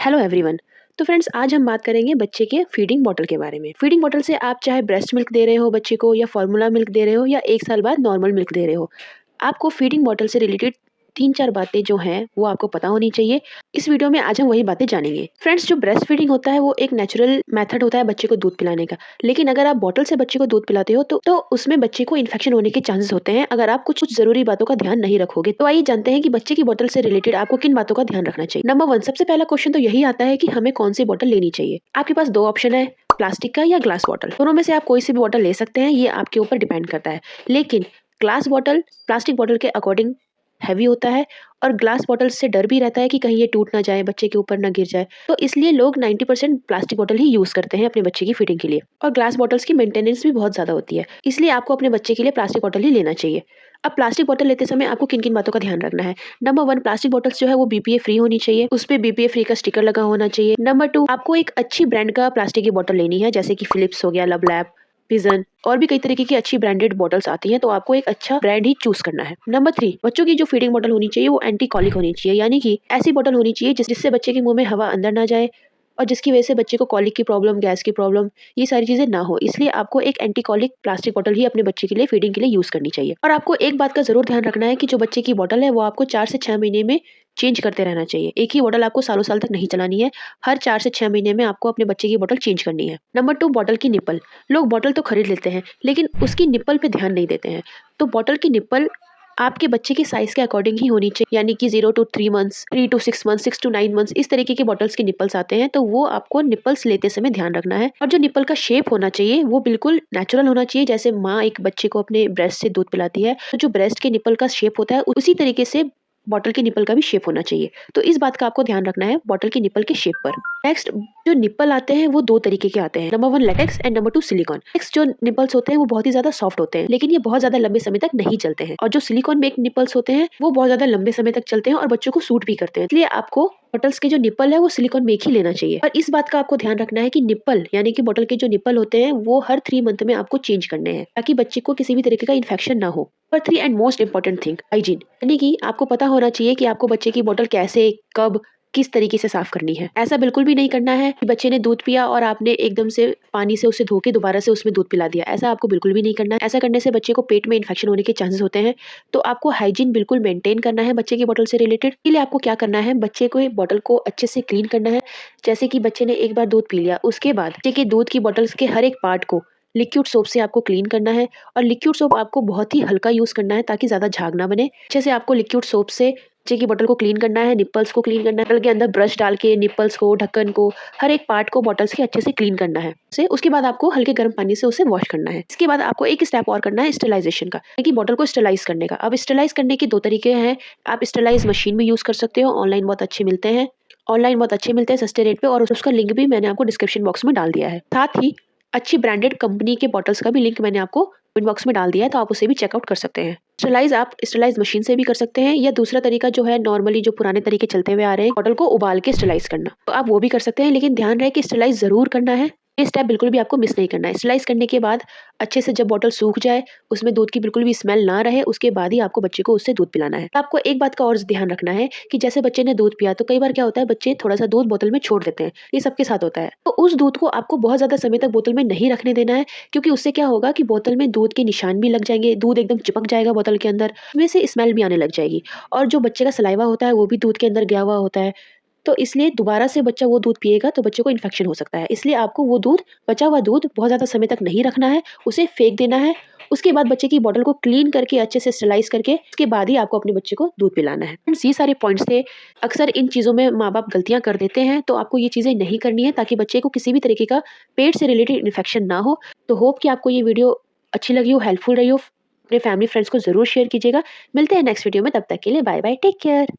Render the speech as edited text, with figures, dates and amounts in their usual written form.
Hello everyone. तो friends, आज हम बात करेंगे बच्चे के फीडिंग बॉटल के बारे में। फीडिंग बॉटल से आप चाहे ब्रेस्ट मिल्क दे रहे हो बच्चे को, या फॉर्मूला मिल्क दे रहे हो, या 1 साल बाद नॉर्मल मिल्क दे रहे हो, आपको फीडिंग बॉटल से रिलेटेड 3-4 बातें जो हैं वो आपको पता होनी चाहिए। इस वीडियो में आज हम वही बातें जानेंगे। फ्रेंड्स, जो ब्रेस्ट फीडिंग होता है वो एक नेचुरल मेथड होता है बच्चे को दूध पिलाने का। लेकिन अगर आप बॉटल से बच्चे को दूध पिलाते हो तो उसमें बच्चे को इन्फेक्शन होने के चांसेस होते हैं, अगर आप कुछ जरूरी बातों का ध्यान नहीं रखोगे। तो आइए जानते हैं कि बच्चे की बॉटल से रिलेटेड आपको किन बातों का ध्यान रखना चाहिए। नंबर 1, सबसे पहला क्वेश्चन तो यही आता है कि हमें कौन सी बॉटल लेनी चाहिए। आपके पास 2 ऑप्शन है, प्लास्टिक का या ग्लास बॉटल। दोनों में से आप कोई सी भी बॉटल ले सकते हैं, ये आपके ऊपर डिपेंड करता है। लेकिन ग्लास बॉटल प्लास्टिक बॉटल के अकॉर्डिंग हैवी होता है, और ग्लास बॉटल से डर भी रहता है कि कहीं ये टूट ना जाए, बच्चे के ऊपर ना गिर जाए। तो इसलिए लोग 90% प्लास्टिक बॉटल ही यूज करते हैं अपने बच्चे की फीडिंग के लिए। और ग्लास बॉटल्स की मेंटेनेंस भी बहुत ज्यादा होती है, इसलिए आपको अपने बच्चे के लिए प्लास्टिक बॉटल ही लेना चाहिए। अब प्लास्टिक बॉटल लेते समय आपको किन किन बातों का ध्यान रखना है। नंबर 1, प्लास्टिक बॉटल्स जो है वो बीपीए फ्री होनी चाहिए, उस पे बीपीए फ्री का स्टिकर लगा होना चाहिए। नंबर 2, आपको एक अच्छी ब्रांड का प्लास्टिक की बॉटल लेनी है, जैसे कि फिलिप्स हो गया, लवलैप, पिजन, और भी कई तरीके की अच्छी ब्रांडेड बॉटल्स आती हैं, तो आपको एक अच्छा ब्रांड ही चूज करना है। नंबर 3, बच्चों की जो फीडिंग बॉटल होनी चाहिए वो एंटी कॉलिक होनी चाहिए, यानी कि ऐसी बॉटल होनी चाहिए जिससे बच्चे के मुंह में हवा अंदर ना जाए, और जिसकी वजह से बच्चे को कॉलिक की प्रॉब्लम, गैस की प्रॉब्लम, ये सारी चीजें ना हो। इसलिए आपको एक एंटी कॉलिक प्लास्टिक बॉटल ही अपने बच्चे के लिए फीडिंग के लिए यूज करनी चाहिए। और आपको एक बात का जरूर ध्यान रखना है कि जो बच्चे की बॉटल है वो आपको 4 से 6 महीने में चेंज करते रहना चाहिए। एक ही बॉटल आपको सालों साल तक नहीं चलानी है, हर 4 से 6 महीने में आपको अपने बच्चे की बॉटल चेंज करनी है। नंबर 2, बॉटल की निप्पल। लोग बॉटल तो खरीद लेते हैं लेकिन उसकी निप्पल पे ध्यान नहीं देते हैं। तो बॉटल की निप्पल आपके बच्चे के साइज के अकॉर्डिंग ही होनी चाहिए, यानी कि 0 to 3 months, 3 to 6 months, 6 to 9 months, इस तरीके के बॉटल्स के निप्पल्स आते हैं। तो वो आपको निप्पल्स लेते समय ध्यान रखना है। और जो निप्पल का शेप होना चाहिए वो बिल्कुल नेचुरल होना चाहिए, जैसे माँ एक बच्चे को अपने ब्रेस्ट से दूध पिलाती है, तो जो ब्रेस्ट के निप्पल का शेप होता है उसी तरीके से बॉटल के निप्पल का भी शेप होना चाहिए। तो इस बात का आपको ध्यान रखना है बॉटल के निप्पल के शेप पर। नेक्स्ट, जो निप्पल आते हैं वो 2 तरीके के आते हैं। Number 1, latex, and number 2, silicon. Latex जो निप्पल्स होते हैं वो बहुत ही ज्यादा सॉफ्ट होते हैं, लेकिन ये बहुत ज्यादा लंबे समय तक नहीं चलते हैं। और जो सिलिकॉन बेस्ड निप्पल्स होते हैं वो बहुत ज्यादा लंबे समय तक चलते हैं और बच्चों को सूट भी करते हैं। इसलिए आपको बॉटल्स के जो निप्पल है वो सिलिकॉन मेक ही लेना चाहिए। और इस बात का आपको ध्यान रखना है कि निप्पल, यानी कि बॉटल के जो निप्पल होते हैं वो हर 3 मंथ में आपको चेंज करने हैं, ताकि बच्चे को किसी भी तरीके का इन्फेक्शन ना हो। और 3 and most important thing, hygiene, यानी कि आपको पता होना चाहिए कि आपको बच्चे की बॉटल कैसे, कब, किस तरीके से साफ करनी है। ऐसा बिल्कुल भी नहीं करना है कि बच्चे ने दूध पिया और आपने एकदम से पानी से उसे धो के दोबारा से उसमें दूध पिला दिया। ऐसा आपको बिल्कुल भी नहीं करना है। ऐसा करने से बच्चे को पेट में इन्फेक्शन होने के चांसेस होते हैं। तो आपको हाइजीन बिल्कुल मेंटेन करना है बच्चे की बॉटल से रिलेटेड। इसके लिए आपको क्या करना है, बच्चे को बॉटल को अच्छे से क्लीन करना है। जैसे कि बच्चे ने एक बार दूध पी लिया, उसके बाद बच्चे के दूध की बॉटल्स के हर एक पार्ट को लिक्विड सोप से आपको क्लीन करना है। और लिक्विड सोप आपको बहुत ही हल्का यूज करना है ताकि ज्यादा झाग ना बने। अच्छे से आपको लिक्विड सोप से बच्चे की बॉटल को क्लीन करना है, निप्पल्स को क्लीन करना है, बॉटल के अंदर ब्रश डाल के निप्पल्स को, ढक्कन को, हर एक पार्ट को बॉटल्स के अच्छे से क्लीन करना है। उसके बाद आपको हल्के गर्म पानी से उसे वॉश करना है। इसके बाद आपको एक स्टेप और करना है स्टरलाइजेशन का, यानी कि बॉटल को स्टरलाइज करने का। अब स्टरलाइज करने के 2 तरीके हैं। आप स्टरलाइज मशीन भी यूज कर सकते हो, ऑनलाइन बहुत अच्छे मिलते हैं, सस्ते रेट पे, और उसका लिंक भी मैंने आपको डिस्क्रिप्शन बॉक्स में डाल दिया है। साथ ही अच्छी ब्रांडेड कंपनी के बॉटल्स का भी लिंक मैंने आपको कमेंट बॉक्स में डाल दिया है, तो आप उसे भी चेकआउट कर सकते हैं। आप स्टरलाइज मशीन से भी कर सकते हैं, या दूसरा तरीका जो है नॉर्मली जो पुराने तरीके चलते हुए आ रहे हैं, बॉटल को उबाल के स्टरलाइज करना, तो आप वो भी कर सकते हैं। लेकिन ध्यान रहे कि स्टरलाइज जरूर करना है, ये स्टेप बिल्कुल भी आपको मिस नहीं करना है। स्टरलाइज करने के बाद अच्छे से जब बॉटल सूख जाए, उसमें दूध की बिल्कुल भी स्मेल ना रहे, उसके बाद ही आपको बच्चे को उससे दूध पिलाना है। आपको एक बात का और ध्यान रखना है कि जैसे बच्चे ने दूध पिया, तो कई बार क्या होता है, बच्चे थोड़ा सा दूध बोतल में छोड़ देते हैं, ये सबके साथ होता है। तो उस दूध को आपको बहुत ज्यादा समय तक बोतल में नहीं रखने देना है, क्योंकि उससे क्या होगा कि बोतल में दूध के निशान भी लग जाएंगे, दूध एकदम चिपक जाएगा बोतल के अंदर, उसमें से स्मेल भी आने लग जाएगी, और जो बच्चे का सलाइवा होता है वो भी दूध के अंदर गया हुआ होता है। तो इसलिए दोबारा से बच्चा वो दूध पिएगा तो बच्चे को इन्फेक्शन हो सकता है। इसलिए आपको वो दूध, बचा हुआ दूध बहुत ज़्यादा समय तक नहीं रखना है, उसे फेंक देना है। उसके बाद बच्चे की बॉटल को क्लीन करके अच्छे से स्टरलाइज करके, उसके बाद ही आपको अपने बच्चे को दूध पिलाना है। फ्रेंड्स, ये सारे पॉइंट्स थे। अक्सर इन चीज़ों में माँ बाप गलतियाँ कर देते हैं, तो आपको ये चीज़ें नहीं करनी है, ताकि बच्चे को किसी भी तरीके का पेट से रिलेटेड इन्फेक्शन ना हो। तो होप कि आपको ये वीडियो अच्छी लगी हो, हेल्पफुल रही हो। अपने फैमिली फ्रेंड्स को जरूर शेयर कीजिएगा। मिलते हैं नेक्स्ट वीडियो में, तब तक के लिए बाय बाय, टेक केयर।